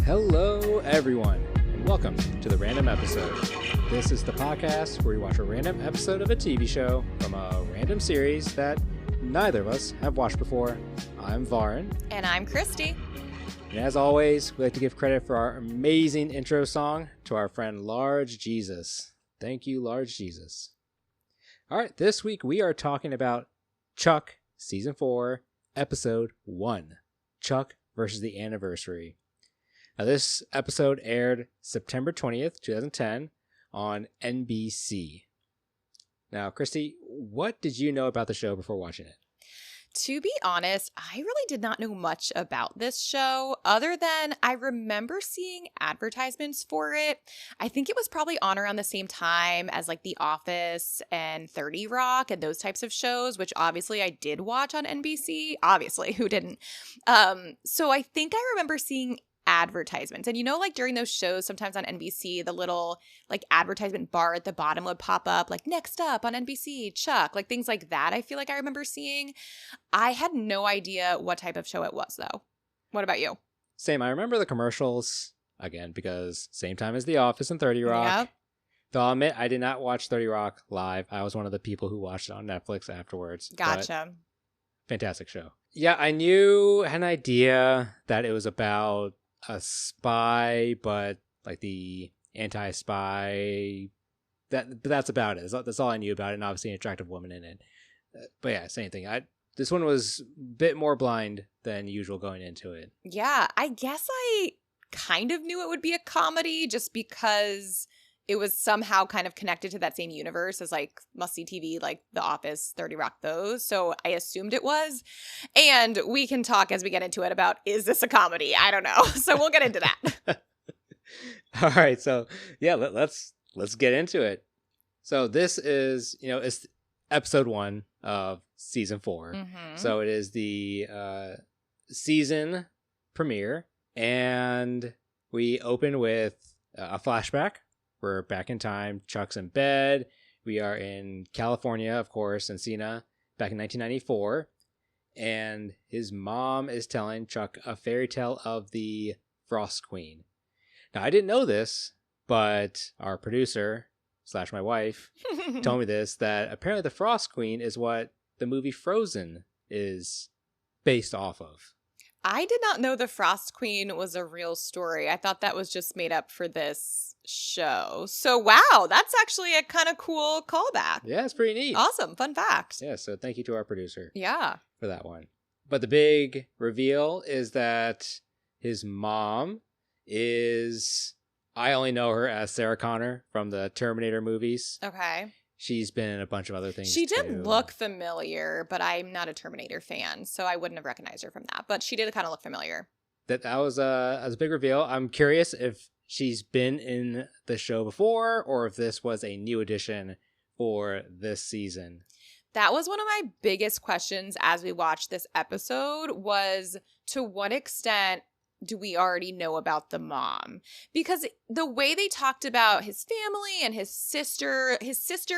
Hello, everyone, and welcome to the Random Episode. This is the podcast where we watch a random episode of a TV show from a random series that neither of us have watched before. I'm Varn. And I'm Christy. And as always, we like to give credit for our amazing intro song to our friend Large Jesus. Thank you, Large Jesus. All right, this week we are talking about Chuck, Season 4, Episode 1, Chuck versus the Anniversary. Now, this episode aired September 20th, 2010 on NBC. Now, Christy, what did you know about the show before watching it? To be honest, I really did not know much about this show other than I remember seeing advertisements for it. I think it was probably on around the same time as like The Office and 30 Rock and those types of shows, which obviously I did watch on NBC. Obviously, who didn't? So I think I remember seeing advertisements. And you know, like during those shows, sometimes on NBC, the little like advertisement bar at the bottom would pop up, like next up on NBC, Chuck, like things like that. I feel like I remember seeing. I had no idea what type of show it was, though. What about you? Same. I remember the commercials, again, because same time as The Office and 30 Rock. Yep. Though I'll admit, I did not watch 30 Rock live. I was one of the people who watched it on Netflix afterwards. Gotcha. Fantastic show. Yeah, I had an idea that it was about a spy, but like the anti-spy. But that's about it. That's all I knew about it, and obviously an attractive woman in it. But yeah, same thing. This one was a bit more blind than usual going into it. Yeah, I guess I kind of knew it would be a comedy just because it was somehow kind of connected to that same universe as like must-see TV, like The Office, 30 Rock, those. So I assumed it was. And we can talk as we get into it about, is this a comedy? I don't know. So we'll get into that. All right. So yeah, let's get into it. So this is, it's episode 1 of season 4. Mm-hmm. So it is the season premiere. And we open with a flashback. We're back in time. Chuck's in bed. We are in California, of course, Encina, back in 1994. And his mom is telling Chuck a fairy tale of the Frost Queen. Now, I didn't know this, but our producer / my wife told me this, that apparently the Frost Queen is what the movie Frozen is based off of. I did not know the Frost Queen was a real story. I thought that was just made up for this show. So, wow, that's actually a kind of cool callback. Yeah, it's pretty neat. Awesome. Fun fact. Yeah, so thank you to our producer. Yeah. For that one. But the big reveal is that his mom is, I only know her as Sarah Connor from the Terminator movies. Okay. She's been in a bunch of other things. She did too. look familiar, but I'm not a Terminator fan, so I wouldn't have recognized her from that. But she did kind of look familiar. That was a big reveal. I'm curious if she's been in the show before or if this was a new addition for this season. That was one of my biggest questions as we watched this episode was, to what extent do we already know about the mom? Because the way they talked about his family and his sister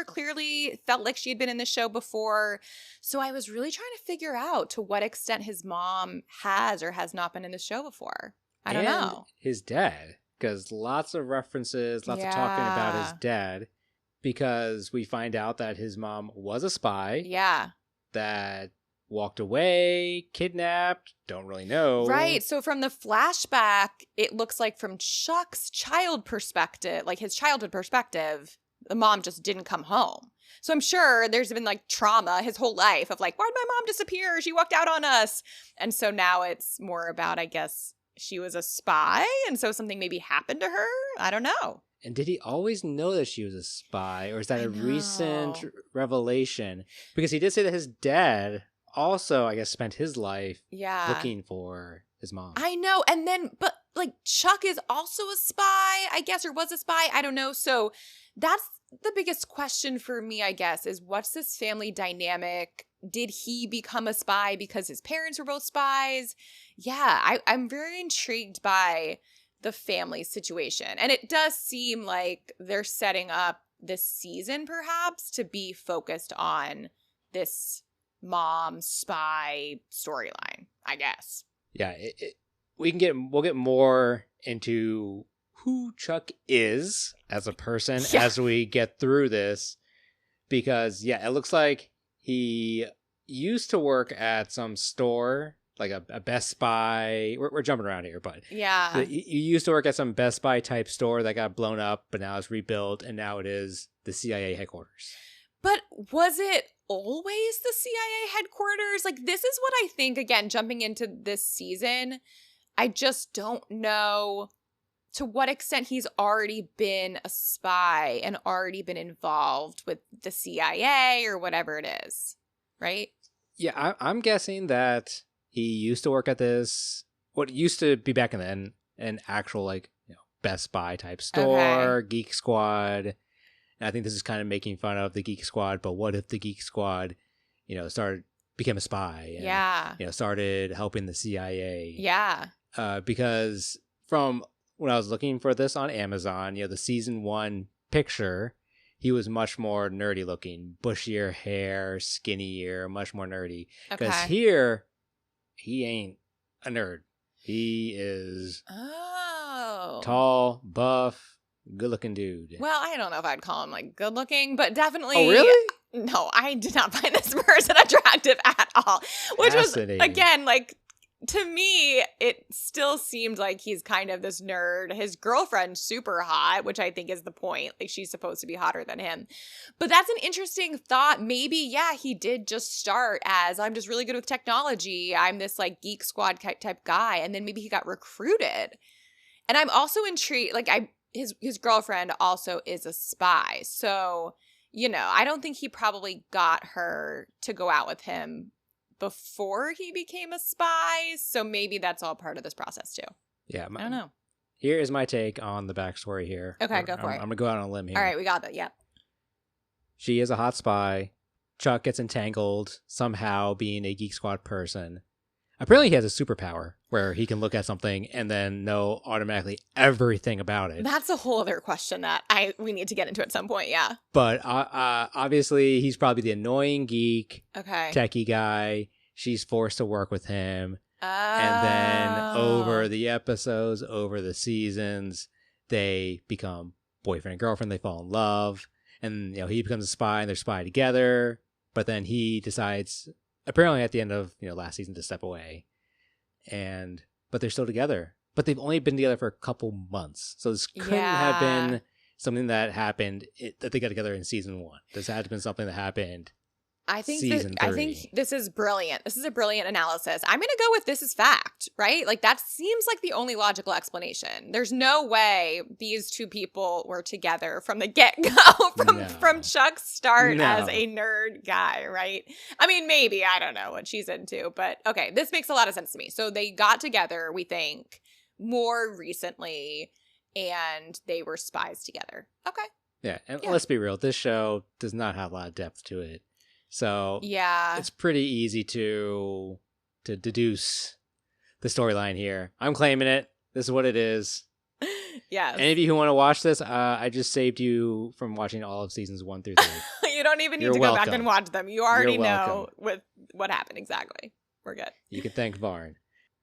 clearly felt like she had been in the show before. So I was really trying to figure out to what extent his mom has or has not been in the show before. I don't know. His dad, because lots of references, lots of talking about his dad, because we find out that his mom was a spy. Yeah. That walked away, kidnapped, don't really know. Right. So from the flashback, it looks like from Chuck's child perspective, like his childhood perspective, the mom just didn't come home. So I'm sure there's been like trauma his whole life of like, why'd my mom disappear? She walked out on us. And so now it's more about, I guess, she was a spy. And so something maybe happened to her. I don't know. And did he always know that she was a spy? Or is that a recent revelation? Because he did say that his dad also, I guess, spent his life looking for his mom. I know. And then, but like Chuck is also a spy, I guess, or was a spy. I don't know. So that's the biggest question for me, I guess, is what's this family dynamic? Did he become a spy because his parents were both spies? Yeah, I'm very intrigued by the family situation. And it does seem like they're setting up this season perhaps to be focused on this mom spy storyline, I guess. Yeah, we'll get more into who Chuck is as a person Yeah. as we get through this. Because, yeah, it looks like he used to work at some store, like a Best Buy. We're jumping around here, but Yeah. he used to work at some Best Buy type store that got blown up, but now it's rebuilt, and now it is the CIA headquarters. But was it always the CIA headquarters? Like, this is what I think, again, jumping into this season, I just don't know to what extent he's already been a spy and already been involved with the CIA or whatever it is, right? Yeah, I'm guessing that he used to work at what used to be back in then, an actual, like, Best Buy type store, Okay. Geek Squad. And I think this is kind of making fun of the Geek Squad, but what if the Geek Squad, became a spy and, Yeah. started helping the CIA? Yeah. Because from when I was looking for this on Amazon, the season 1 picture, he was much more nerdy looking, bushier hair, skinnier, much more nerdy. Because Okay. here, he ain't a nerd. He is Oh. tall, buff, good looking dude. Well, I don't know if I'd call him like good looking, but definitely. Oh, really? No, I did not find this person attractive at all. Which was, Fascinating. again, like, to me, it still seemed like he's kind of this nerd. His girlfriend's super hot, which I think is the point. Like, she's supposed to be hotter than him. But that's an interesting thought. Maybe, yeah, he did just start as, I'm just really good with technology. I'm this, like, Geek Squad type guy. And then maybe he got recruited. And I'm also intrigued, like, his girlfriend also is a spy. So, I don't think he probably got her to go out with him before he became a spy. So maybe that's all part of this process too. Yeah. I don't know. Here is my take on the backstory here. Okay, go for it. I'm going to go out on a limb here. All right, we got that. Yep. She is a hot spy. Chuck gets entangled somehow being a Geek Squad person. Apparently he has a superpower where he can look at something and then know automatically everything about it. That's a whole other question that we need to get into at some point. Yeah. But obviously he's probably the annoying geek, Okay. techie guy. She's forced to work with him. Oh. And then over the episodes, over the seasons, they become boyfriend and girlfriend. They fall in love. And, he becomes a spy and they're spy together. But then he decides, apparently at the end of last season, to step away. But they're still together. But they've only been together for a couple months. So this couldn't have been something that happened, that they got together in season 1. This had to have been something that happened I think season 3. I think this is brilliant. This is a brilliant analysis. I'm going to go with this is fact, right? Like that seems like the only logical explanation. There's no way these two people were together from the get-go, from Chuck's start as a nerd guy, right? I mean, maybe, I don't know what she's into, but okay, this makes a lot of sense to me. So they got together, we think, more recently, and they were spies together. Okay. Yeah, and let's be real, this show does not have a lot of depth to it. So it's pretty easy to deduce the storyline here. I'm claiming it. This is what it is. Yes. Any of you who want to watch this, I just saved you from watching all of seasons 1 through 3. You don't even need to go back and watch them. You already know with what happened exactly. We're good. You can thank Varn.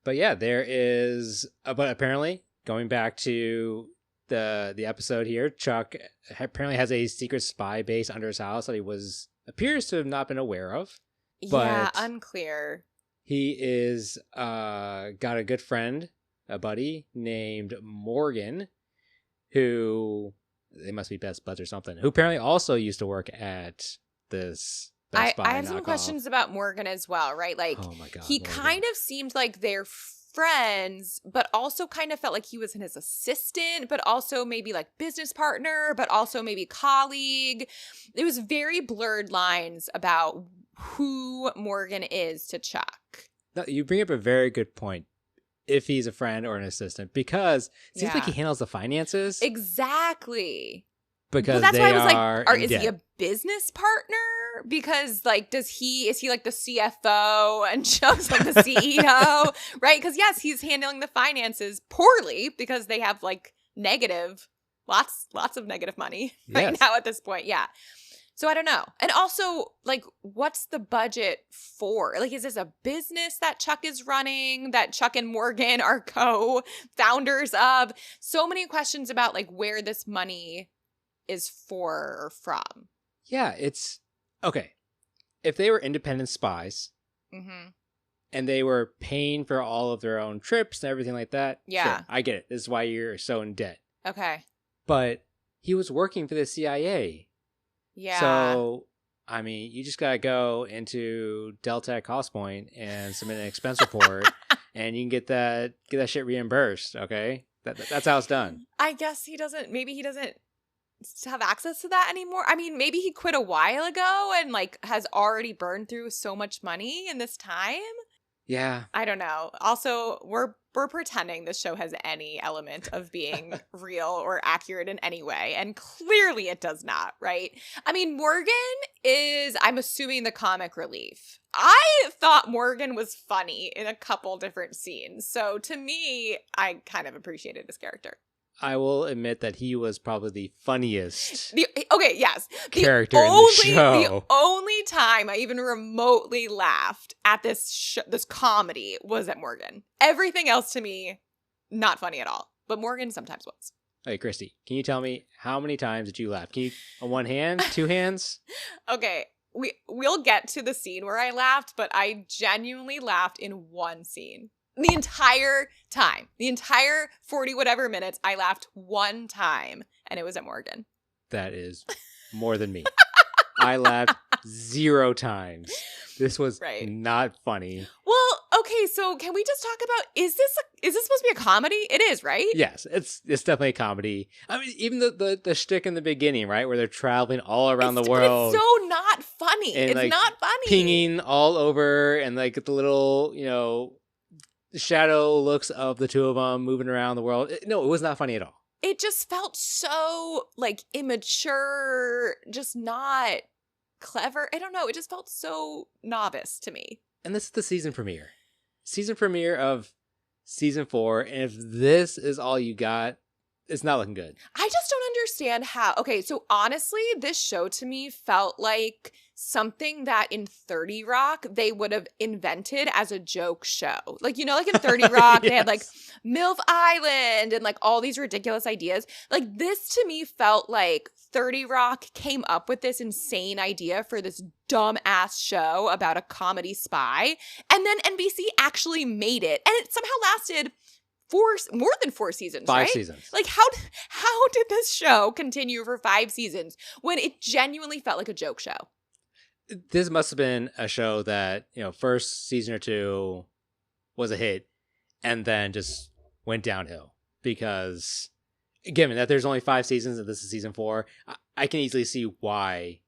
But yeah, there is. But apparently, going back to the episode here, Chuck apparently has a secret spy base under his house that he appears to have not been aware of. But unclear. He is got a good friend, a buddy named Morgan, who they must be best buds or something, who apparently also used to work at this Best Buy I have some questions about Morgan as well, right? Like, oh my God, he Morgan. kind of seemed like they're friends, but also kind of felt like he was his assistant, but also maybe like business partner, but also maybe colleague. It was very blurred lines about who Morgan is to Chuck. No, you bring up a very good point. If he's a friend or an assistant, because it seems like he handles the finances. Exactly. Because that's why I was like, is debt. he a business partner? Because like, is he like the CFO and Chuck's like the CEO, right? Because yes, he's handling the finances poorly because they have like lots of negative money right now at this point. Yeah. So I don't know. And also, like, what's the budget for? Like, is this a business that Chuck is running, that Chuck and Morgan are co-founders of? So many questions about, like, where this money is for or from. Yeah, it's okay. If they were independent spies Mm-hmm. and they were paying for all of their own trips and everything like that, Yeah. sure, I get it. This is why you're so in debt. Okay. But he was working for the CIA. Yeah. So, I mean, you just got to go into Delta Cost Point and submit an expense report and you can get that shit reimbursed, okay? That's how it's done. I guess maybe he doesn't have access to that anymore. I mean, maybe he quit a while ago and like has already burned through so much money in this time. Yeah. I don't know. Also, we're pretending this show has any element of being real or accurate in any way, and clearly it does not, right? I mean, Morgan is, I'm assuming, the comic relief. I thought Morgan was funny in a couple different scenes. So to me, I kind of appreciated his character. I will admit that he was probably the funniest Yes. character in the show. The only time I even remotely laughed at this comedy was at Morgan. Everything else to me, not funny at all. But Morgan sometimes was. Hey, Christy, can you tell me how many times did you laugh? Can you, on one hand, two hands? Okay, we'll get to the scene where I laughed, but I genuinely laughed in one scene. The entire time, the entire 40 whatever minutes, I laughed one time, and it was at Morgan. That is more than me. I laughed 0 times. This was not funny. Well, okay, so can we just talk about, is this supposed to be a comedy? It is, right? Yes, it's definitely a comedy. I mean, even the shtick in the beginning, right, where they're traveling all around the world. It's so not funny. And, it's like, not funny. Pinging all over and like the little, shadow looks of the two of them moving around the world. No, it was not funny at all. It just felt so like immature, just not clever. I don't know. It just felt so novice to me. And this is the season premiere. Season premiere of season 4. And if this is all you got, it's not looking good. I just don't understand how. Okay, so honestly, this show to me felt like something that in 30 Rock they would have invented as a joke show. Like, like in 30 Rock, yes. They had like MILF Island and like all these ridiculous ideas. Like this to me felt like 30 Rock came up with this insane idea for this dumb ass show about a comedy spy. And then NBC actually made it. And it somehow lasted more than 4 seasons, 5 right? seasons. Like how did this show continue for 5 seasons when it genuinely felt like a joke show? This must have been a show that, first season or 2 was a hit and then just went downhill because given that there's only 5 seasons and this is season 4, I can easily see why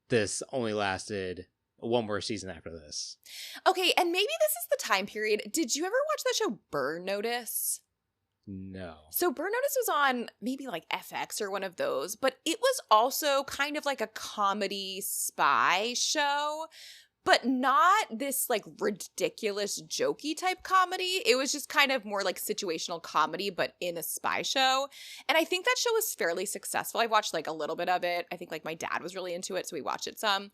this only lasted one more season after this. Okay, and maybe this is the time period. Did you ever watch that show Burn Notice? No. So Burn Notice was on maybe like FX or one of those, but it was also kind of like a comedy spy show, but not this like ridiculous jokey type comedy. It was just kind of more like situational comedy, but in a spy show. And I think that show was fairly successful. I watched like a little bit of it. I think like my dad was really into it, so we watched it some.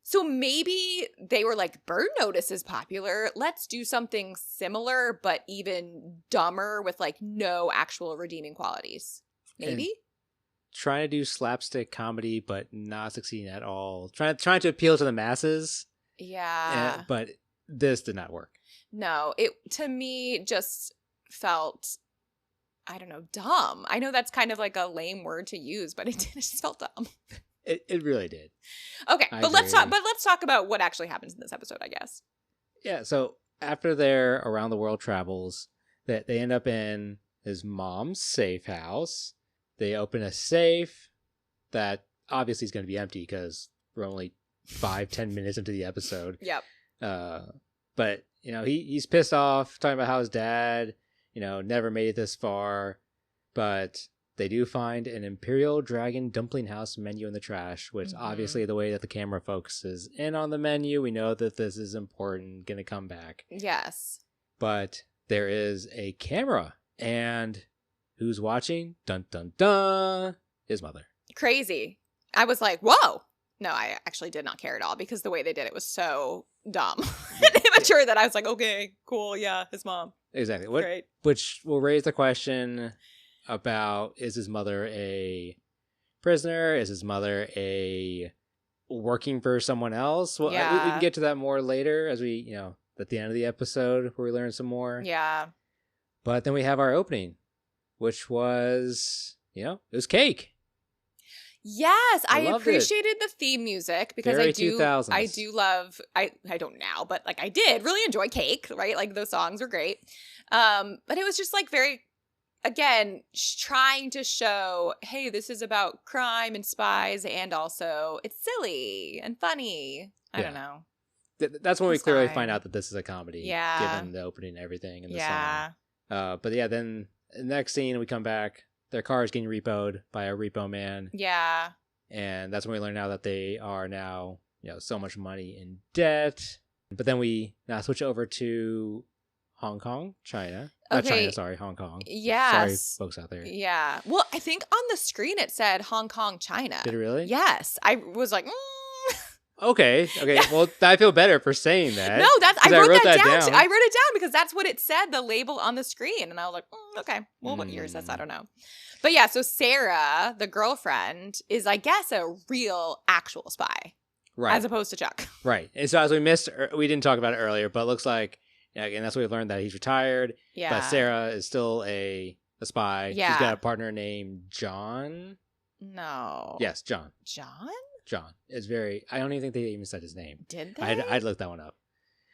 So maybe they were like, Burn Notice is popular. Let's do something similar, but even dumber with like no actual redeeming qualities. Maybe? And trying to do slapstick comedy, but not succeeding at all. Trying to appeal to the masses. Yeah. But this did not work. No, it to me just felt, I don't know, dumb. I know that's kind of like a lame word to use, but it just felt dumb. It really did. Okay, I but agree. let's talk about what actually happens in this episode, I guess. Yeah, so after their around the world travels, that they end up in his mom's safe house. They open a safe that obviously is going to be empty because we're only 5-10 minutes into the episode. Yep. But he's pissed off, talking about how his dad, never made it this far, but they do find an Imperial Dragon Dumpling House menu in the trash, which obviously the way that the camera focuses in on the menu, we know that this is important, gonna come back. Yes. But there is a camera, and who's watching? Dun dun dun! His mother. Crazy. I was like, whoa, No, I actually did not care at all because the way they did it was so dumb Yeah. and immature that I was like, okay, cool, yeah, his mom. Exactly. Great. Which will raise the question about, is his mother a prisoner? Is his mother a working for someone else? Well, we Yeah. can get to that more later as we, at the end of the episode where we learn some more. Yeah. But then we have our opening, which was, it was cake. Yes, I loved it. appreciated the theme music because Very I do 2000s. love I don't now, but like I did really enjoy Cake, right? Like those songs were great. But it was just like very, again, trying to show, hey, this is about crime and spies, and also it's silly and funny. I don't know. That's when we It's clearly fine. find out that this is a comedy. Yeah. Given the opening and everything and the Yeah. song. But yeah, then the next scene we come back, their car is getting repoed by a repo man. Yeah. And that's when we learn now that they are now, so much money in debt. But then we now switch over to Hong Kong, China. Not Okay. China, sorry, Hong Kong. Yes. Sorry, folks out there. Yeah. Well, I think on the screen it said Hong Kong, China. Did it really? Yes. I was like, Okay. Yeah. Well, I feel better for saying that. No, I 'Cause wrote that down. I wrote it down because that's what it said, the label on the screen. And I was like, okay, well, what year is this? I don't know. But yeah, so Sarah, the girlfriend, is, I guess, a real actual spy. Right. As opposed to Chuck. Right. And so as we didn't talk about it earlier, but it looks like, and that's what we've learned, that he's retired. Yeah. But Sarah is still a spy. Yeah. She's got a partner named John. No. Yes, John. John? John. It's very, I don't even think they even said his name. Did they? I'd look that one up.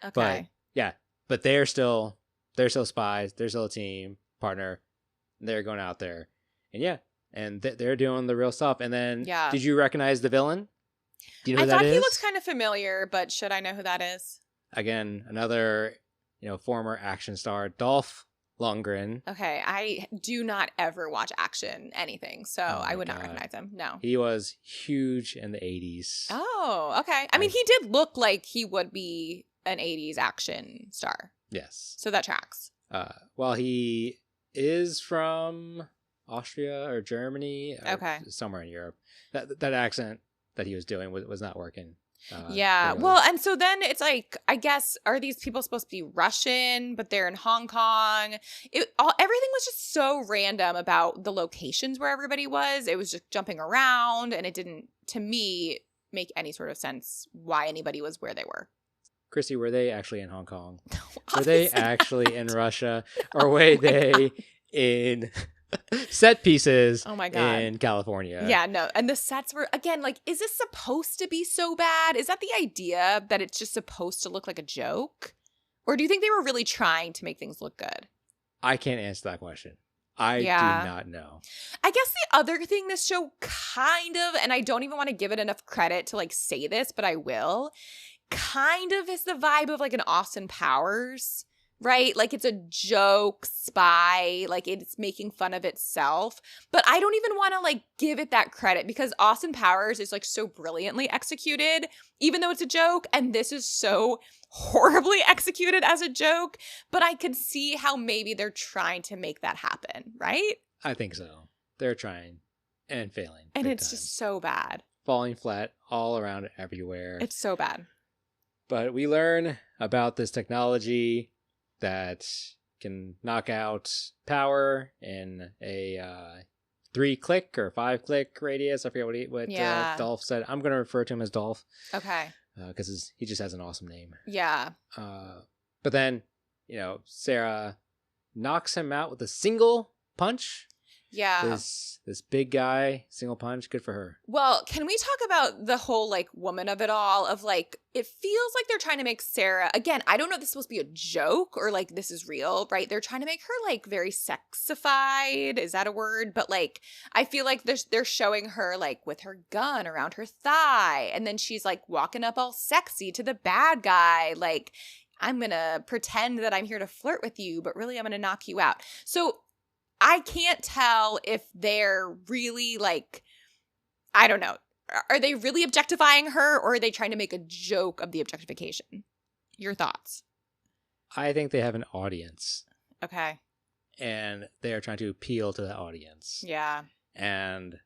Okay. But yeah, but they're still spies. They're still a team partner. They're going out there, and yeah, and they're doing the real stuff. And then, Yeah. Did you recognize the villain? Do you know I who that thought is? he looks kind of familiar, but should I know who that is? Again, another former action star, Dolph Lundgren. Okay, I do not ever watch action anything, so Oh I my would not God. recognize him. No. He was huge in the 80s. Oh, okay. I mean, he did look like he would be an 80s action star. Yes. So that tracks. Well, he is from Austria or Germany. Okay. Somewhere in Europe. That accent that he was doing was not working. Yeah. clearly. Well, and so then it's like, I guess, are these people supposed to be Russian, but they're in Hong Kong? Everything was just so random about the locations where everybody was. It was just jumping around, and it didn't, to me, make any sort of sense why anybody was where they were. Christy, were they actually in Hong Kong? Were Obviously they actually not. in Russia? Or were they in set pieces Oh my God. in California? Yeah, no. And the sets were, again, like, is this supposed to be so bad? Is that the idea, that it's just supposed to look like a joke? Or do you think they were really trying to make things look good? I can't answer that question. I Yeah. do not know. I guess the other thing this show kind of, and I don't even want to give it enough credit to like say this, but I will, kind of is the vibe of like an Austin Powers, right? Like it's a joke spy, like it's making fun of itself. But I don't even want to like give it that credit because Austin Powers is like so brilliantly executed, even though it's a joke. And this is so horribly executed as a joke. But I could see how maybe they're trying to make that happen, right? I think so. They're trying and failing. And big it's time. just so bad. Falling flat all around everywhere. It's so bad. But we learn about this technology that can knock out power in a 3-click or 5-click radius. I forget what Yeah. Dolph said. I'm going to refer to him as Dolph Okay. because he just has an awesome name. Yeah. But then, Sarah knocks him out with a single punch. Yeah. This big guy, single punch, good for her. Well, can we talk about the whole like woman of it all of like, it feels like they're trying to make Sarah, again, I don't know if this is supposed to be a joke or like this is real, right? They're trying to make her like very sexified. Is that a word? But like, I feel like they're showing her like with her gun around her thigh. And then she's like walking up all sexy to the bad guy. Like, I'm going to pretend that I'm here to flirt with you, but really I'm going to knock you out. So I can't tell if they're really like, I don't know. Are they really objectifying her or are they trying to make a joke of the objectification? Your thoughts? I think they have an audience Okay. and they are trying to appeal to the audience. Yeah. And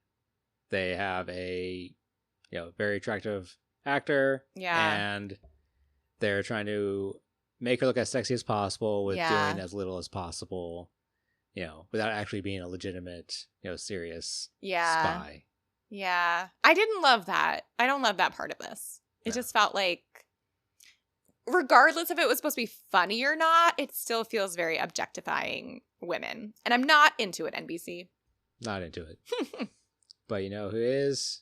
they have a very attractive actor. Yeah. And they're trying to make her look as sexy as possible with Yeah. doing as little as possible, without actually being a legitimate, serious spy. Yeah. I didn't love that. I don't love that part of this. It No. just felt like, regardless if it was supposed to be funny or not, it still feels very objectifying women. And I'm not into it, NBC. Not into it. But you know who is?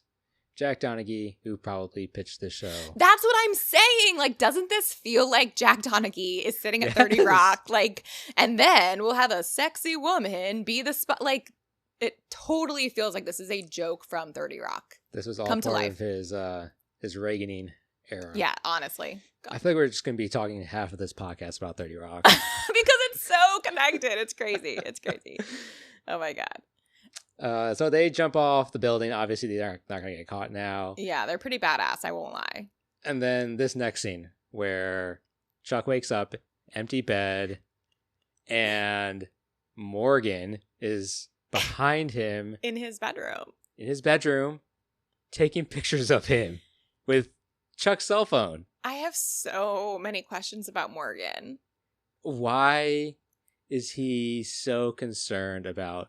Jack Donaghy, who probably pitched this show. That's what I'm saying. Like, doesn't this feel like Jack Donaghy is sitting at 30 Rock? Like, and then we'll have a sexy woman be the spot. Like, it totally feels like this is a joke from 30 Rock. This was all Come to part life. of his Reaganing era. Yeah, honestly. I feel like we're just going to be talking half of this podcast about 30 Rock. Because it's so connected. It's crazy. It's crazy. Oh my God. So they jump off the building. Obviously, they're not going to get caught now. Yeah, they're pretty badass. I won't lie. And then this next scene where Chuck wakes up, empty bed, and Morgan is behind him In his bedroom. taking pictures of him with Chuck's cell phone. I have so many questions about Morgan. Why is he so concerned about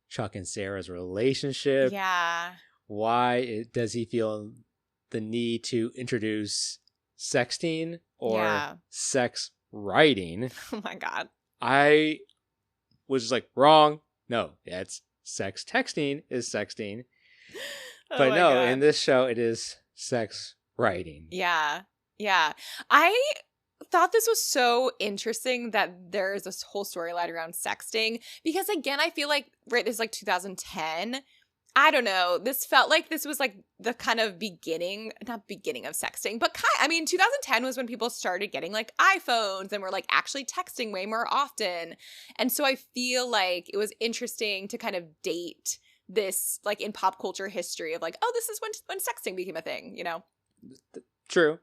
Chuck and Sarah's relationship? Yeah. Why does he feel the need to introduce sexting or sex writing? Oh my God. I was just like, wrong. No, it's sex texting is sexting. Oh But my no, God. in this show, it is sex writing. Yeah. Yeah. I thought this was so interesting that there is this whole storyline around sexting because, again, I feel like, right, this is like 2010. I don't know. This felt like this was like the kind of not beginning of sexting, but 2010 was when people started getting like iPhones and were like actually texting way more often. And so I feel like it was interesting to kind of date this like in pop culture history of like, oh, this is when sexting became a thing, you know? True.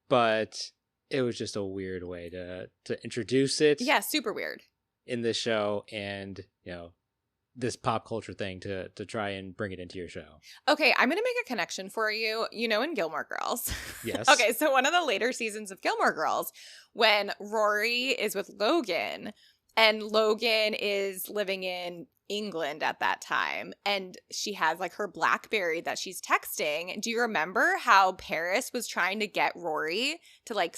But it was just a weird way to introduce it. Yeah, super weird. In this show and, this pop culture thing to try and bring it into your show. Okay, I'm going to make a connection for you. In Gilmore Girls. Yes. Okay, so one of the later seasons of Gilmore Girls, when Rory is with Logan, and Logan is living in England at that time, and she has like her BlackBerry that she's texting. Do you remember how Paris was trying to get Rory to like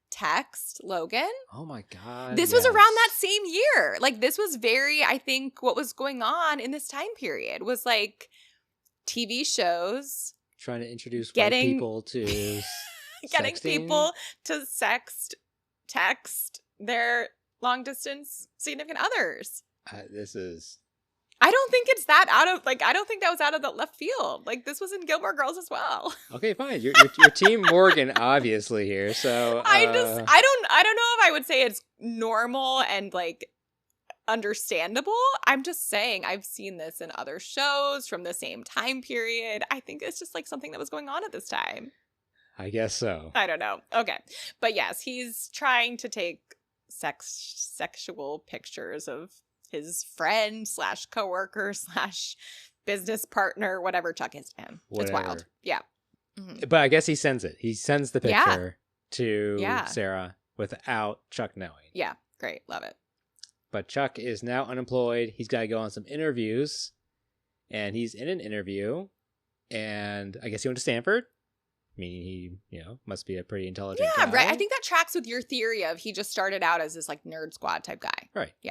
text Logan? Oh my God. This was around that same year. Like, this was I think what was going on in this time period was like TV shows trying to introduce white people to getting sexting. people to text their long distance significant others. I don't think it's that I don't think that was out of the left field. Like, this was in Gilmore Girls as well. Okay, fine. You're Team Morgan, obviously, here. So I don't know if I would say it's normal and like understandable. I'm just saying I've seen this in other shows from the same time period. I think it's just like something that was going on at this time. I guess so. I don't know. Okay. But yes, he's trying to take sexual pictures of his friend / coworker / business partner, whatever Chuck is to him. It's wild. Yeah. Mm-hmm. But I guess he sends it. He sends the picture to Sarah without Chuck knowing. Yeah. Great. Love it. But Chuck is now unemployed. He's got to go on some interviews. And he's in an interview. And I guess he went to Stanford. I mean, he, must be a pretty intelligent guy. Yeah, right. I think that tracks with your theory of he just started out as this like nerd squad type guy. Right. Yeah.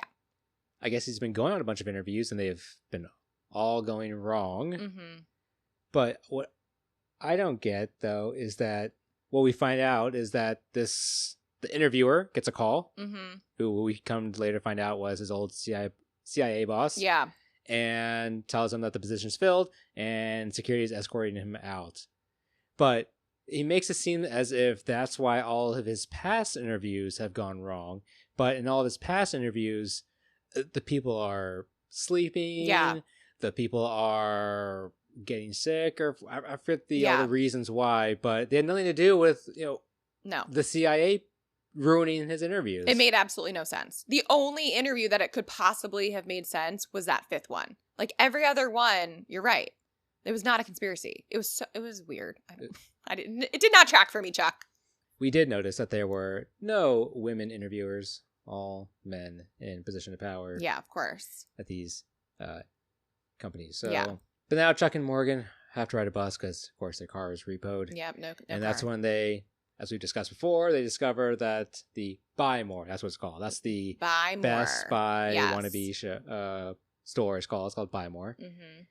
I guess he's been going on a bunch of interviews and they've been all going wrong. Mm-hmm. But what I don't get, though, is that what we find out is that the interviewer gets a call, who we come to later find out was his old CIA boss. Yeah. And tells him that the position's filled and security is escorting him out. But he makes it seem as if that's why all of his past interviews have gone wrong. But in all of his past interviews, the people are sleeping. Yeah. The people are getting sick, or I forget all the reasons why, but they had nothing to do with, the CIA ruining his interviews. It made absolutely no sense. The only interview that it could possibly have made sense was that fifth one. Like every other one, you're right. It was not a conspiracy. It was weird. It did not track for me, Chuck. We did notice that there were no women interviewers, all men in position of power. Yeah, of course. At these companies. So, yeah. But now Chuck and Morgan have to ride a bus because, of course, their car is repoed. Yep, no and car. That's when they, as we discussed before, they discover that the Buy More, that's what it's called. That's the Best Buy wannabe store is called. It's called Buy More. Mm-hmm.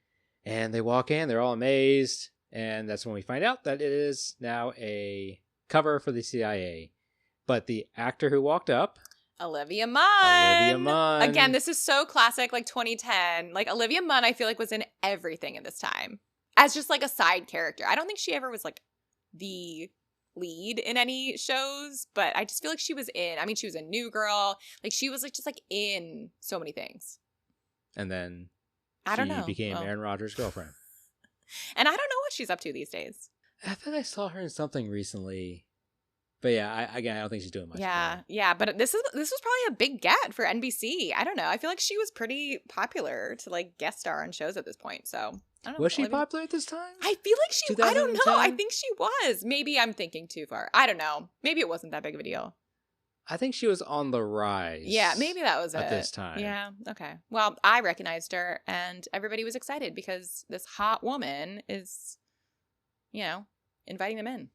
And they walk in, they're all amazed. And that's when we find out that it is now a cover for the CIA. But the actor who walked up, Olivia Munn. Again, this is so classic, like 2010. Like Olivia Munn, I feel like was in everything at this time as just like a side character. I don't think she ever was like the lead in any shows, but I just feel like she was in. I mean, she was a New Girl. Like she was like just like in so many things. And then she became Aaron Rodgers' girlfriend. And I don't know what she's up to these days. I thought I saw her in something recently. But yeah, I don't think she's doing much. Yeah. But this was probably a big get for NBC. I don't know. I feel like she was pretty popular to like guest star on shows at this point. So I don't know. Was she popular at this time? I feel like she. I don't know. I think she was. Maybe I'm thinking too far. I don't know. Maybe it wasn't that big of a deal. I think she was on the rise. Yeah, maybe that was at this time. Yeah. Okay. Well, I recognized her, and everybody was excited because this hot woman is, inviting them in.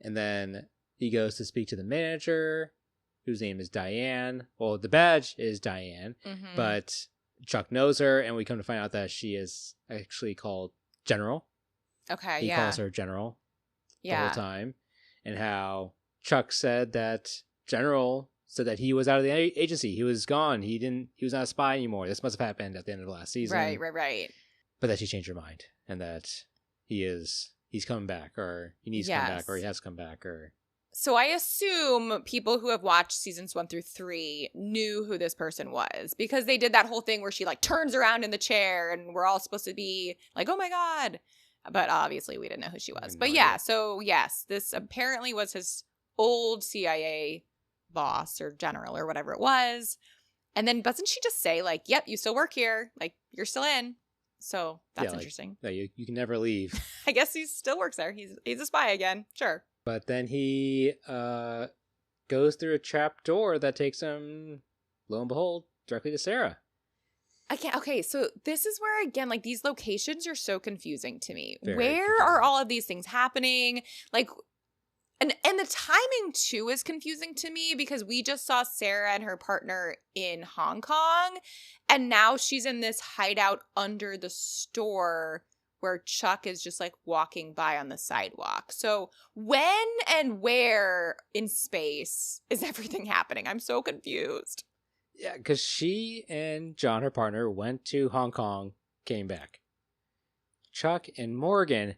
And then he goes to speak to the manager, whose name is Diane. Well, the badge is Diane, but Chuck knows her, and we come to find out that she is actually called General. Okay, he calls her General the whole time. And how Chuck said that General said that he was out of the agency. He was gone. He was not a spy anymore. This must have happened at the end of the last season. Right. But that she changed her mind, and that he's coming back, or he needs to come back, or he has come back, or... So I assume people who have watched seasons 1 through 3 knew who this person was because they did that whole thing where she like turns around in the chair and we're all supposed to be like, oh my God. But obviously we didn't know who she was. But yeah, so yes, this apparently was his old CIA boss or general or whatever it was. And then doesn't she just say like, yep, you still work here. Like you're still in. So that's interesting. Yeah, you can never leave. I guess he still works there. He's a spy again. Sure. But then he goes through a trap door that takes him, lo and behold, directly to Sarah. Okay, so this is where, again, like, these locations are so confusing to me. Very where confusing. are all of these things happening? Like, and the timing, too, is confusing to me because we just saw Sarah and her partner in Hong Kong, and now she's in this hideout under the store where Chuck is just like walking by on the sidewalk. So when and where in space is everything happening? I'm so confused. Yeah, because she and John, her partner, went to Hong Kong, came back. Chuck and Morgan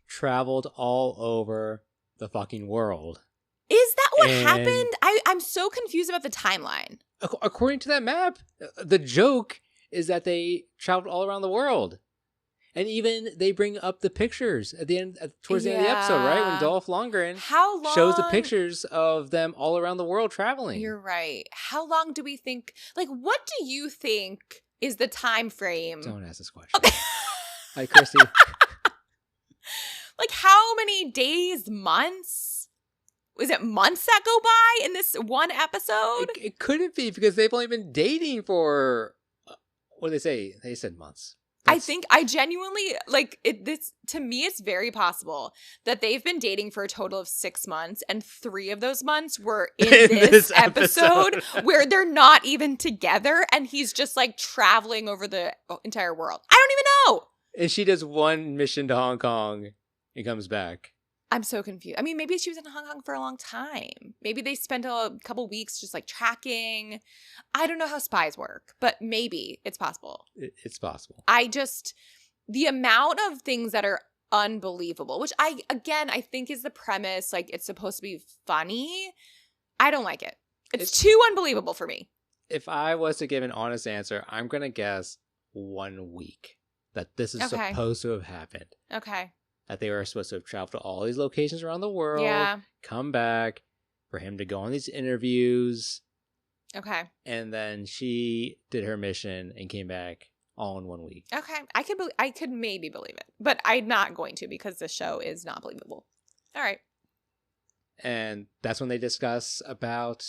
traveled all over the fucking world. Is that what happened? I'm so confused about the timeline. According to that map, the joke is that they traveled all around the world. And even they bring up the pictures at the end, towards the end of the episode, right? When Dolph Lundgren shows the pictures of them all around the world traveling. You're right. How long do we think? Like, what do you think is the time frame? Don't ask this question. Okay. Hi, Christy. Like, how many days, months? Is it months that go by in this one episode? It couldn't be because they've only been dating for what did they say? They said months. I genuinely, like, this, to me, it's very possible that they've been dating for a total of 6 months, and 3 of those months were in this episode where they're not even together, and he's just, like, traveling over the entire world. I don't even know! And she does one mission to Hong Kong and comes back. I'm so confused. I mean, maybe she was in Hong Kong for a long time. Maybe they spent a couple weeks just like tracking. I don't know how spies work, but maybe it's possible. It's possible. The amount of things that are unbelievable, which I think is the premise. Like, it's supposed to be funny. I don't like it. It's too unbelievable for me. If I was to give an honest answer, I'm going to guess 1 week that this is supposed to have happened. Okay. That they were supposed to have traveled to all these locations around the world, come back, for him to go on these interviews. Okay. And then she did her mission and came back all in 1 week. Okay. I could maybe believe it, but I'm not going to because the show is not believable. All right. And that's when they discuss about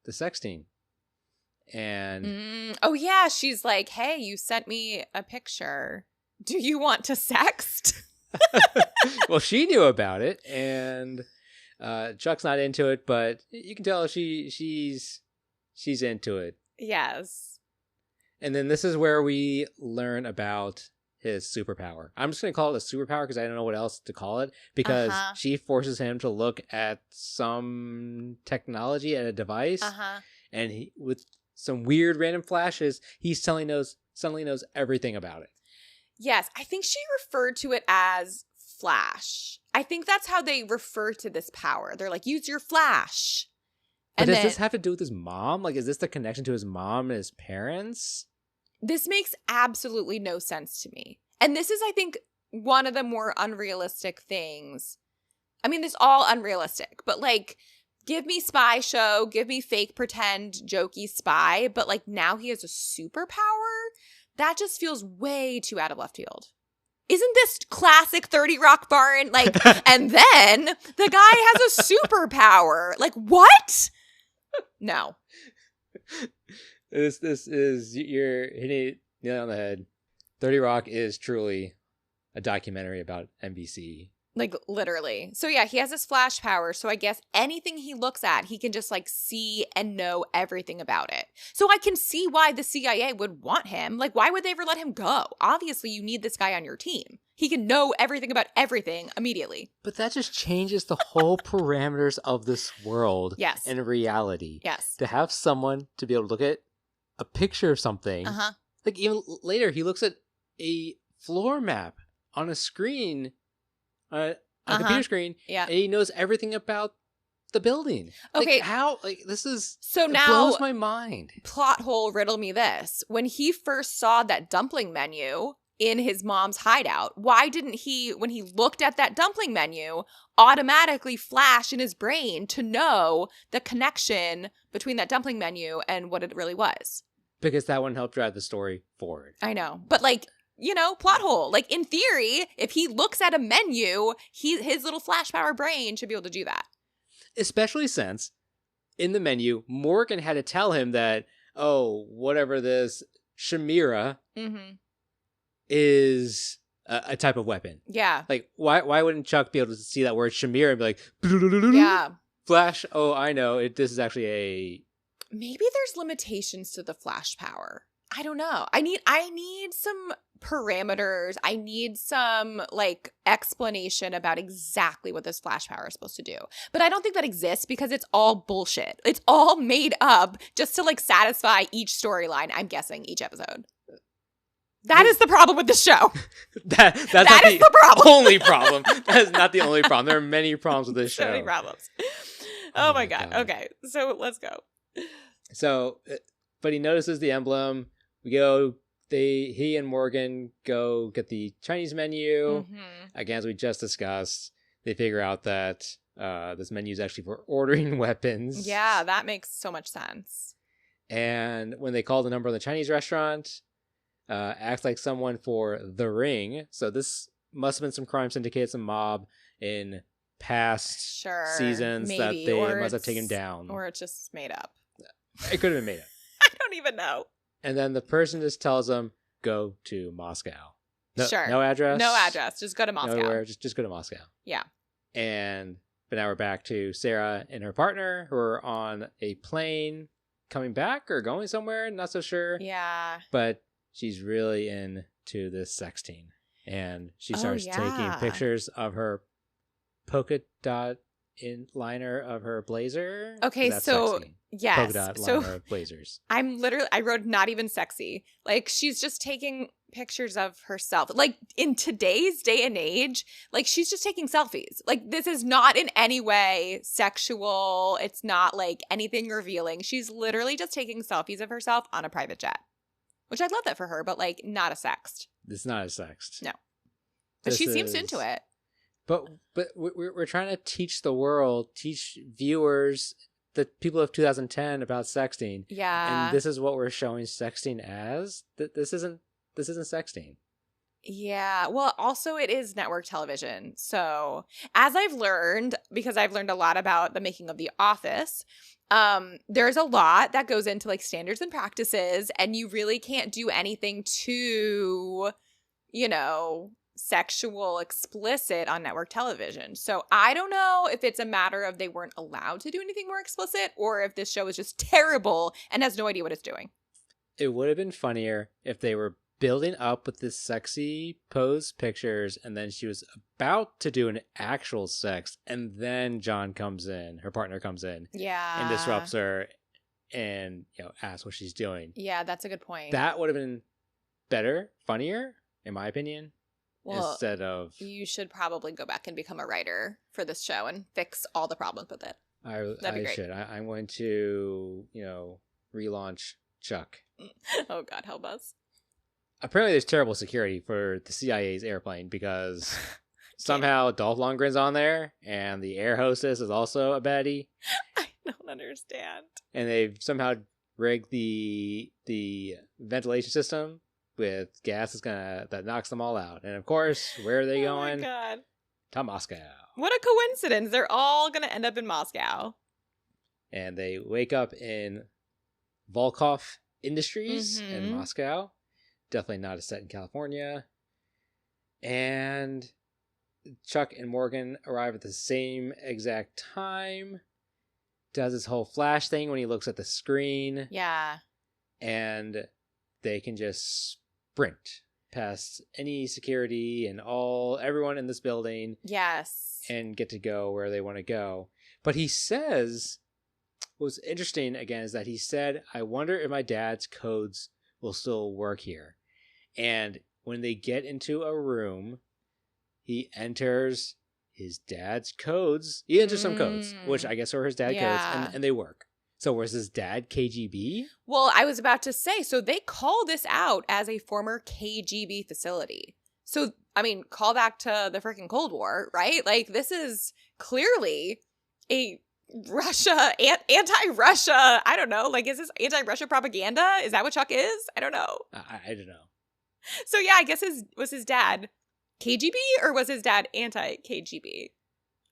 the sexting. And oh yeah, she's like, "Hey, you sent me a picture. Do you want to sext?" well, she knew about it, and Chuck's not into it, but you can tell she's into it. Yes. And then this is where we learn about his superpower. I'm just going to call it a superpower because I don't know what else to call it, because she forces him to look at some technology at a device, and he, with some weird random flashes, he suddenly knows everything about it. Yes, I think she referred to it as flash. I think that's how they refer to this power. They're like, use your flash. But does this have to do with his mom? Like, is this the connection to his mom and his parents? This makes absolutely no sense to me. And this is, I think, one of the more unrealistic things. I mean, it's all unrealistic, but like, give me spy show, give me fake pretend jokey spy, but like now he has a superpower? That just feels way too out of left field. Isn't this classic 30 Rock Barn? Like, and then the guy has a superpower. Like, what? No. This is, you're hitting it nail on the head. 30 Rock is truly a documentary about NBC. Like, literally. So yeah, he has this flash power. So I guess anything he looks at, he can just like see and know everything about it. So I can see why the CIA would want him. Like, why would they ever let him go? Obviously, you need this guy on your team. He can know everything about everything immediately. But that just changes the whole parameters of this world. Yes. And reality. Yes. To have someone to be able to look at a picture of something. Like, even later, he looks at a floor map on a screen, a computer screen, and he knows everything about the building. Okay. Like, how? Like, this is... So now... It blows my mind. Plot hole, riddle me this. When he first saw that dumpling menu in his mom's hideout, why didn't he, when he looked at that dumpling menu, automatically flash in his brain to know the connection between that dumpling menu and what it really was? Because that one helped drive the story forward. I know. But like, you know, plot hole. Like, in theory, if he looks at a menu, his little flash power brain should be able to do that. Especially since in the menu, Morgan had to tell him that, oh, whatever this Chimera is a type of weapon. Yeah. Like, why wouldn't Chuck be able to see that word Chimera and be like, yeah, flash, oh, I know, this is actually a... Maybe there's limitations to the flash power. I don't know. I need some parameters. I need some like explanation about exactly what this flash power is supposed to do. But I don't think that exists because it's all bullshit. It's all made up just to like satisfy each storyline, I'm guessing, each episode. That is the problem with the show. That's that is the problem. Only problem. That is not the only problem. There are many problems with this show. So many problems. Oh my God. Okay, so let's go. So, but he notices the emblem. He and Morgan go get the Chinese menu. Again, as we just discussed, they figure out that this menu is actually for ordering weapons. Yeah, that makes so much sense. And when they call the number on the Chinese restaurant, acts like someone for The Ring. So this must have been some crime syndicate, some mob in past seasons that they must have taken down. Or it's just made up. It could have been made up. I don't even know. And then the person just tells them, go to Moscow. No address? No address. Just go to Moscow. Nowhere. Just go to Moscow. Yeah. But now we're back to Sarah and her partner who are on a plane coming back or going somewhere. Not so sure. Yeah. But she's really into this sexting. And she starts taking pictures of her polka dot liner of her blazer. Okay, so sexy. Yes. Polka dot liner of blazers. I wrote not even sexy. Like, she's just taking pictures of herself. Like, in today's day and age, like, she's just taking selfies. Like, this is not in any way sexual. It's not like anything revealing. She's literally just taking selfies of herself on a private jet. Which I'd love that for her, but like not a sext. It's not a sext. No. But she seems into it. But we're trying to teach the world, teach viewers, the people of 2010 about sexting. Yeah. And this is what we're showing sexting as. This isn't this isn't sexting. Yeah. Well, also it is network television. So, as I've learned, because I've learned a lot about the making of The Office, there's a lot that goes into like standards and practices, and you really can't do anything too, sexual explicit on network television. So, I don't know if it's a matter of they weren't allowed to do anything more explicit or if this show is just terrible and has no idea what it's doing. It would have been funnier if they were building up with this sexy pose pictures, and then she was about to do an actual sex, and then John comes in, her partner comes in, Yeah. and disrupts her, and asks what she's doing. Yeah, that's a good point. That would have been better, funnier, in my opinion. Well, instead of you should probably go back and become a writer for this show and fix all the problems with it. That'd be great. Should. I'm going to relaunch Chuck. Oh God, help us. Apparently there's terrible security for the CIA's airplane because somehow Dolph Lundgren's on there and the air hostess is also a baddie. I don't understand. And they've somehow rigged the ventilation system with gas that knocks them all out. And of course, where are they going? Oh my God. To Moscow. What a coincidence. They're all going to end up in Moscow. And they wake up in Volkov Industries in Moscow. Definitely not a set in California. And Chuck and Morgan arrive at the same exact time. Does this whole flash thing when he looks at the screen. Yeah. And they can just sprint past any security and everyone in this building. Yes. And get to go where they want to go. But he says, what's interesting again is that he said, I wonder if my dad's codes will still work here. And when they get into a room, he enters his dad's codes. He enters some codes, which I guess are his dad codes, and they work. So was his dad KGB? Well, I was about to say, so they call this out as a former KGB facility. So, I mean, call back to the freaking Cold War, right? Like, this is clearly a anti-Russia, I don't know. Like, is this anti-Russia propaganda? Is that what Chuck is? I don't know. I don't know. So, yeah, I guess was his dad KGB or was his dad anti-KGB?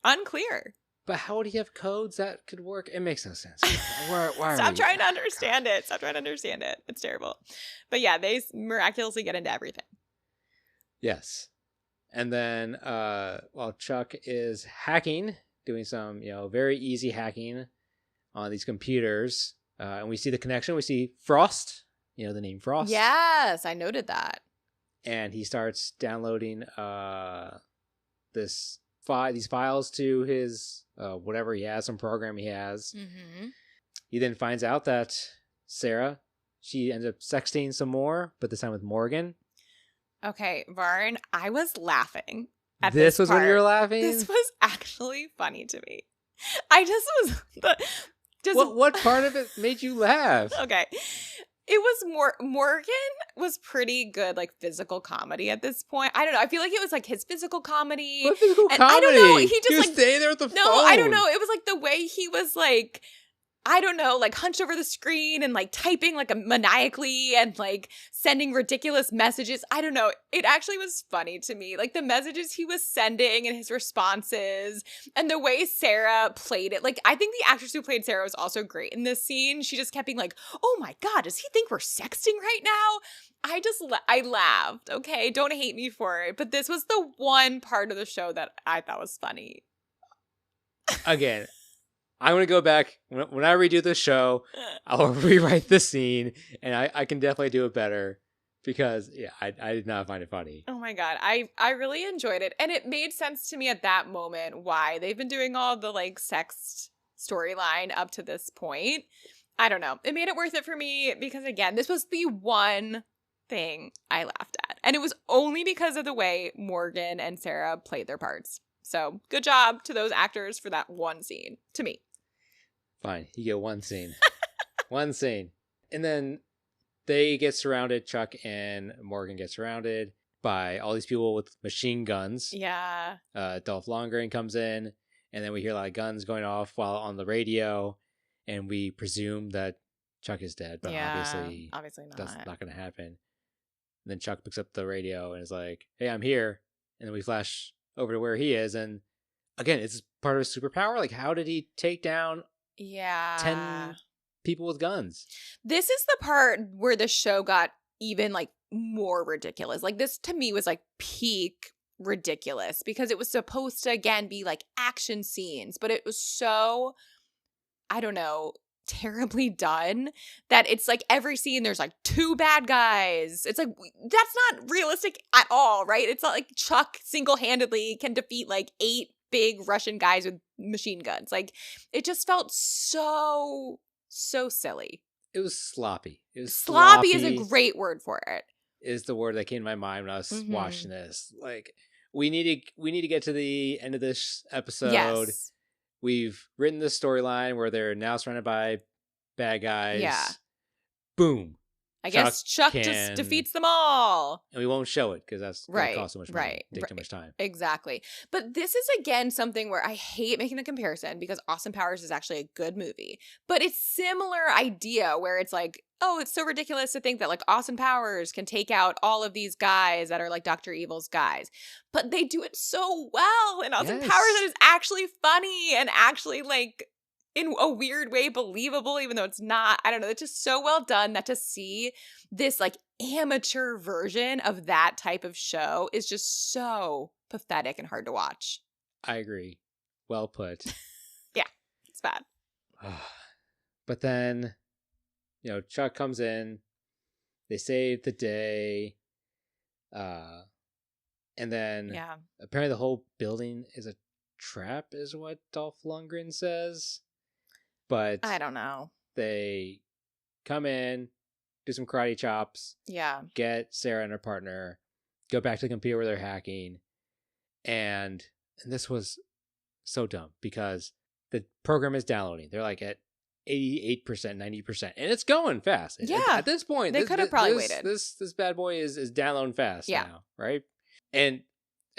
Unclear. But how would he have codes that could work? It makes no sense. Why Stop trying to understand it. Stop trying to understand it. It's terrible. But yeah, they miraculously get into everything. Yes. And then while Chuck is hacking, doing some, very easy hacking on these computers, and we see the connection. We see Frost, the name Frost. Yes, I noted that. And he starts downloading these files to his whatever he has, some program he has. Mm-hmm. He then finds out that Sarah, she ends up sexting some more, but this time with Morgan. Okay, Varn, I was laughing at this was part. when you were laughing? This was actually funny to me. I just was... What part of it made you laugh? Okay. It was Morgan was pretty good, like, physical comedy at this point. I don't know. I feel like it was, like, his physical comedy. What physical comedy? I don't know. He just, was like... staying there with the phone. No, I don't know. It was, like, the way he was, like... I don't know, like hunched over the screen and like typing like a maniacally and like sending ridiculous messages. I don't know. It actually was funny to me. Like the messages he was sending and his responses and the way Sarah played it. Like I think the actress who played Sarah was also great in this scene. She just kept being like, oh my God, does he think we're sexting right now? I laughed. Okay, don't hate me for it. But this was the one part of the show that I thought was funny. Again. I'm going to go back, when I redo the show, I'll rewrite the scene, and I can definitely do it better, because, yeah, I did not find it funny. Oh my God, I really enjoyed it, and it made sense to me at that moment why they've been doing all the, like, sex storyline up to this point. I don't know. It made it worth it for me, because, again, this was the one thing I laughed at, and it was only because of the way Morgan and Sarah played their parts. So, good job to those actors for that one scene, to me. Fine, you get one scene. One scene. And then they get surrounded, Chuck and Morgan get surrounded by all these people with machine guns. Yeah. Dolph Lundgren comes in, and then we hear a lot of guns going off while on the radio, and we presume that Chuck is dead, but obviously not. That's not going to happen. And then Chuck picks up the radio and is like, hey, I'm here. And then we flash over to where he is. And again, it's part of his superpower. Like, how did he take down 10 people with guns? This is the part where the show got even like more ridiculous. Like, this to me was like peak ridiculous because it was supposed to again be like action scenes, but it was so, I don't know, terribly done that it's like every scene there's like 2 bad guys. It's like, that's not realistic at all, right? It's not like Chuck single-handedly can defeat like 8 big Russian guys with machine guns. Like, it just felt so silly. It was sloppy. It was sloppy is a great word for it. Is the word that came to my mind when I was watching this. Like, we need to get to the end of this episode. Yes. We've written this storyline where they're now surrounded by bad guys. Yeah. Boom. I guess Chuck just defeats them all. And we won't show it because that's going to cost so much money. Take too much time. Exactly. But this is, again, something where I hate making the comparison because Austin Powers is actually a good movie. But it's similar idea where it's like, oh, it's so ridiculous to think that like Austin Powers can take out all of these guys that are like Dr. Evil's guys. But they do it so well in Austin Powers that it's actually funny and actually like in a weird way believable, even though it's not. I don't know. It's just so well done that to see this like amateur version of that type of show is just so pathetic and hard to watch. I agree. Well put. Yeah, it's bad. But then, Chuck comes in. They save the day. And then apparently the whole building is a trap is what Dolph Lundgren says. But I don't know. They come in, do some karate chops. Yeah. Get Sarah and her partner, go back to the computer where they're hacking. And this was so dumb because the program is downloading. They're like at 88%, 90%. And it's going fast. Yeah. At this point, they could have probably waited. This bad boy is downloading fast now, right? And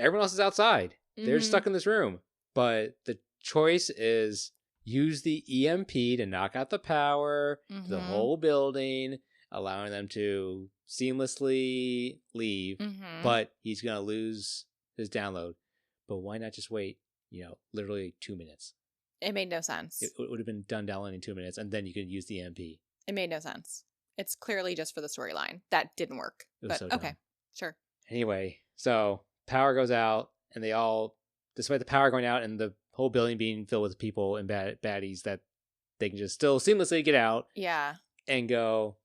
everyone else is outside. They're stuck in this room. But the choice is use the EMP to knock out the power to the whole building, allowing them to seamlessly leave. But he's going to lose his download. But why not just wait, literally 2 minutes? It made no sense. It would have been done downloading in 2 minutes, and then you could use the EMP. It made no sense. It's clearly just for the storyline. That didn't work. But so okay, sure. Anyway, so power goes out, and they all, despite the power going out and the whole building being filled with people and baddies, that they can just still seamlessly get out. Yeah. And go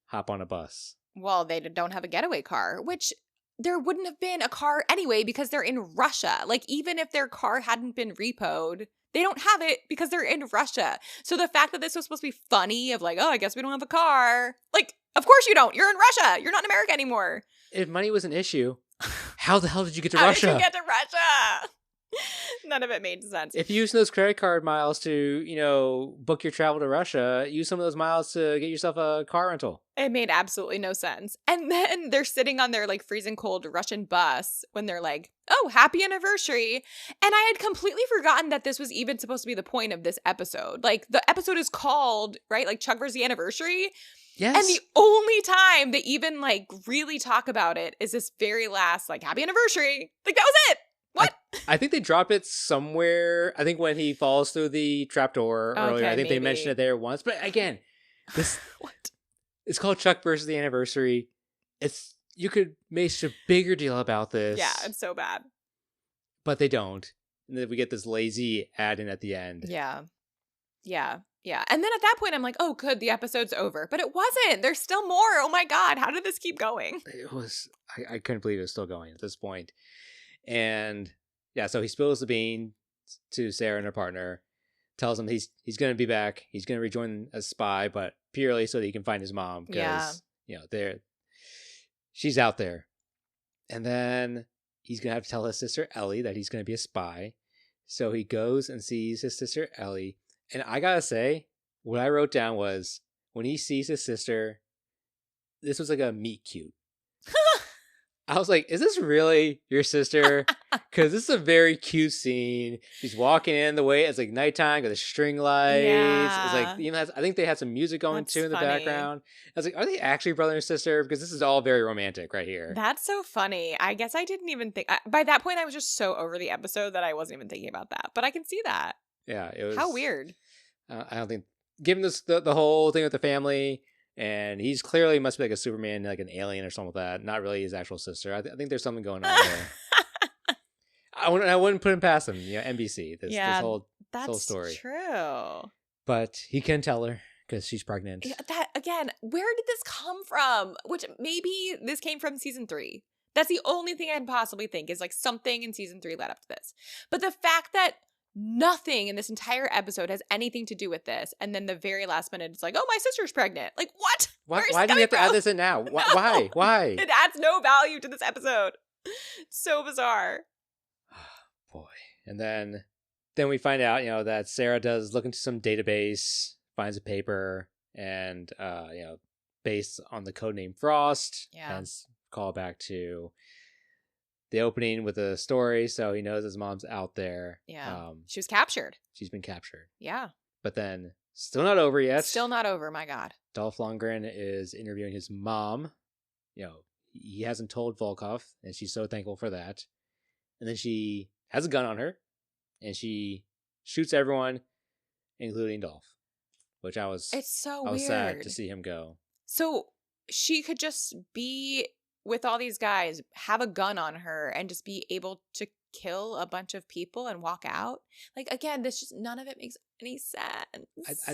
hop on a bus. Well, they don't have a getaway car, which there wouldn't have been a car anyway because they're in Russia. Like, even if their car hadn't been repoed, they don't have it because they're in Russia. So the fact that this was supposed to be funny of like, oh, I guess we don't have a car. Like, of course you don't. You're in Russia. You're not in America anymore. If money was an issue, how the hell did you get to How Russia? How did you get to Russia? None of it made sense. If you use those credit card miles to, book your travel to Russia, use some of those miles to get yourself a car rental. It made absolutely no sense. And then they're sitting on their like freezing cold Russian bus when they're like, oh, happy anniversary. And I had completely forgotten that this was even supposed to be the point of this episode. Like, the episode is called, right? Like, Chuck vs. the Anniversary. Yes. And the only time they even like really talk about it is this very last like happy anniversary. Like, that was it. What? I think they drop it somewhere. I think when he falls through the trapdoor earlier. I think they mentioned it there once. But again, this what? It's called Chuck versus the Anniversary. You could make a bigger deal about this. Yeah, it's so bad. But they don't. And then we get this lazy ad in at the end. Yeah. And then at that point, I'm like, oh, good, the episode's over. But it wasn't. There's still more. Oh my God, how did this keep going? It was, I couldn't believe it was still going at this point. And yeah, so he spills the bean to Sarah and her partner, tells him he's going to be back. He's going to rejoin as spy, but purely so that he can find his mom. Because, she's out there. And then he's going to have to tell his sister Ellie that he's going to be a spy. So he goes and sees his sister Ellie. And I got to say, what I wrote down was when he sees his sister, this was like a meet cute. I was like, is this really your sister? Because this is a very cute scene. She's walking in the way it's like nighttime, got the string lights. Yeah. It's like I think they had some music going That's too in the funny. background. I was like, are they actually brother and sister? Because this is all very romantic right here. That's so funny. I guess I didn't even think. By that point, I was just so over the episode that I wasn't even thinking about that. But I can see that. Yeah, it was. How weird. I don't think, given this the whole thing with the family, and he's clearly must be like a Superman, like an alien or something like that. Not really his actual sister. I think there's something going on there. I wouldn't put him past him. NBC. This whole story. That's true. But he can tell her because she's pregnant. Yeah, that again, where did this come from? Which maybe this came from season 3. That's the only thing I can possibly think is like something in season 3 led up to this. But the fact that nothing in this entire episode has anything to do with this, and then the very last minute it's like, oh, my sister's pregnant. Like, what? Why do you have to add this in now? No. Why? It adds no value to this episode. So bizarre. Boy. And then we find out, that Sarah does look into some database, finds a paper, and based on the codename Frost, and call back to the opening with a story, so he knows his mom's out there. Yeah. She was captured. She's been captured. Yeah. But then, still not over yet. Still not over, my God. Dolph Lundgren is interviewing his mom. He hasn't told Volkov, and she's so thankful for that. And then she has a gun on her, and she shoots everyone, including Dolph. Which I was sad to see him go. So she could just be with all these guys, have a gun on her, and just be able to kill a bunch of people and walk out. Like, again, none of it makes any sense.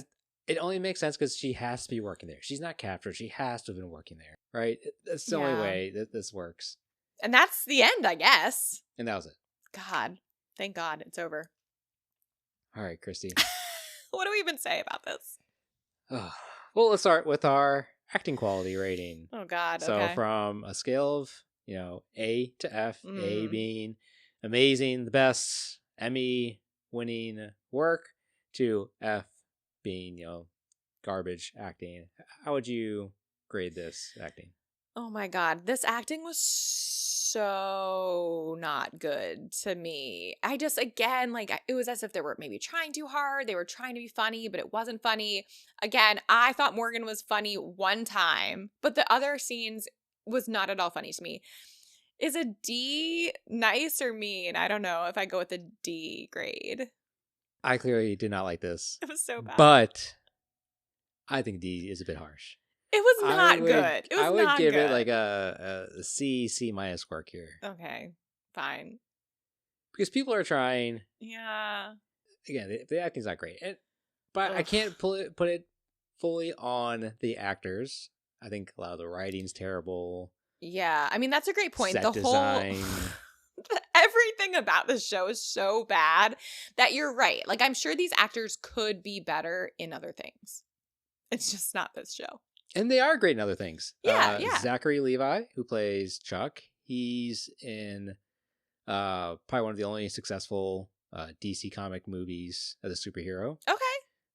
It only makes sense because she has to be working there. She's not captured. She has to have been working there, right? That's the only way that this works. And that's the end, I guess. And that was it. God. Thank God it's over. All right, Christy. What do we even say about this? Well, let's start with our acting quality rating. Oh, God. So okay. from a scale of, A to F, A being amazing, the best, Emmy-winning work, to F being, garbage acting. How would you grade this acting? Oh, my God. This acting was so not good to me. I just, again, it was as if they were maybe trying too hard. They were trying to be funny, but it wasn't funny. Again, I thought Morgan was funny one time, but the other scenes was not at all funny to me. Is a D nice or mean? I don't know if I go with a D grade. I clearly did not like this. It was so bad. But I think D is a bit harsh. It was not good. It was I would not give good. it like a C minus work here. Okay, fine. Because people are trying. Yeah. Again, the acting's not great. But I can't put it fully on the actors. I think a lot of the writing's terrible. Yeah, I mean, that's a great point. Set the design. whole everything about this show is so bad that you're right. Like, I'm sure these actors could be better in other things. It's just not this show. And they are great in other things. Yeah. Zachary Levi, who plays Chuck, he's in probably one of the only successful DC comic movies as a superhero. Okay.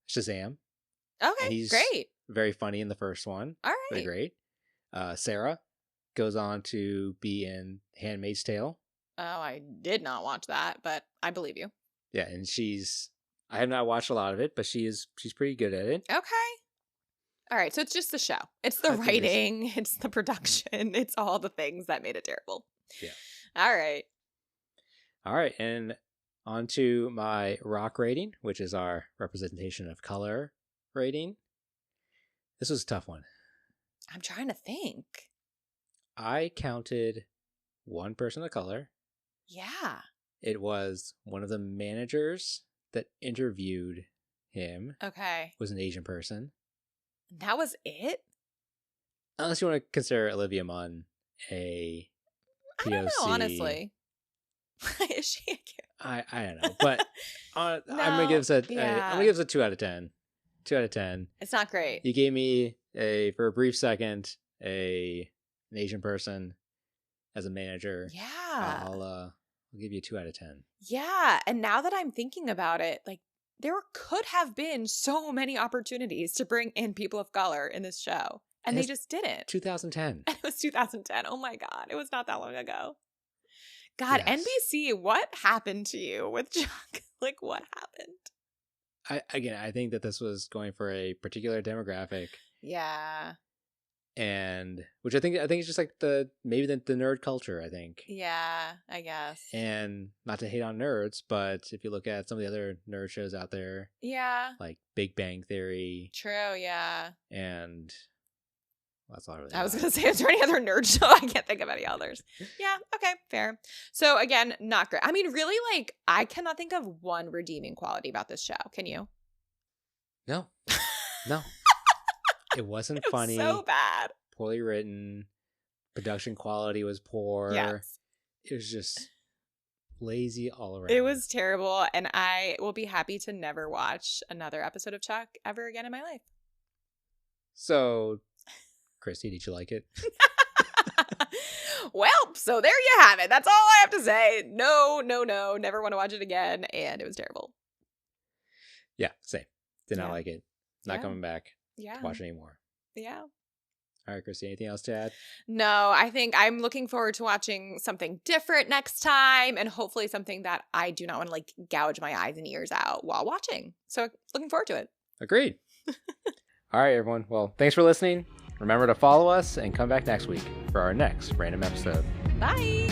Shazam. Okay, and he's great. Very funny in the first one. All right. Very great. Sarah goes on to be in Handmaid's Tale. Oh, I did not watch that, but I believe you. Yeah, and I have not watched a lot of it, but she's pretty good at it. Okay. All right, so it's just the show. It's the writing, it's the production, it's all the things that made it terrible. Yeah. All right, and on to my rock rating, which is our representation of color rating. This was a tough one. I'm trying to think. I counted one person of color. Yeah. It was one of the managers that interviewed him. Okay. Was an Asian person. That was it? Unless you want to consider Olivia Munn a POC. I don't know, honestly. Is she a kid? I don't know, but I'm gonna give this a 2 out of 10. 2 out of 10. It's not great. You gave me for a brief second an Asian person as a manager. Yeah. I'll give you a 2 out of 10. Yeah, and now that I'm thinking about it, there could have been so many opportunities to bring in people of color in this show, and they just didn't. 2010. It was 2010. Oh my God, it was not that long ago. God, Yes. NBC, what happened to you with Chuck? Like, what happened? I think that this was going for a particular demographic, Yeah. and which I think it's just like maybe the nerd culture, I think. Yeah, I guess. And not to hate on nerds, but if you look at some of the other nerd shows out there, Yeah. like Big Bang Theory, True, yeah. and that's all I really I was got. going to say, is there any other nerd show? I can't think of any others. Yeah, okay, fair. So again, not great. I mean, really, like, I cannot think of one redeeming quality about this show. Can you? No. It wasn't It was funny. so bad. Poorly written. Production quality was poor. Yes. It was just lazy all around. It was terrible, and I will be happy to never watch another episode of Chuck ever again in my life. So, Christy, did you like it? Well, so there you have it. That's all I have to say. No, never want to watch it again, and it was terrible. Yeah, same. Did not Yeah. like it. Not Yeah. coming back Yeah. to watch it anymore. Yeah. All right, Christy, anything else to add? No, I think I'm looking forward to watching something different next time, and hopefully something that I do not want to like gouge my eyes and ears out while watching. So looking forward to it. Agreed. All right, everyone. Well, thanks for listening. Remember to follow us and come back next week for our next random episode. Bye.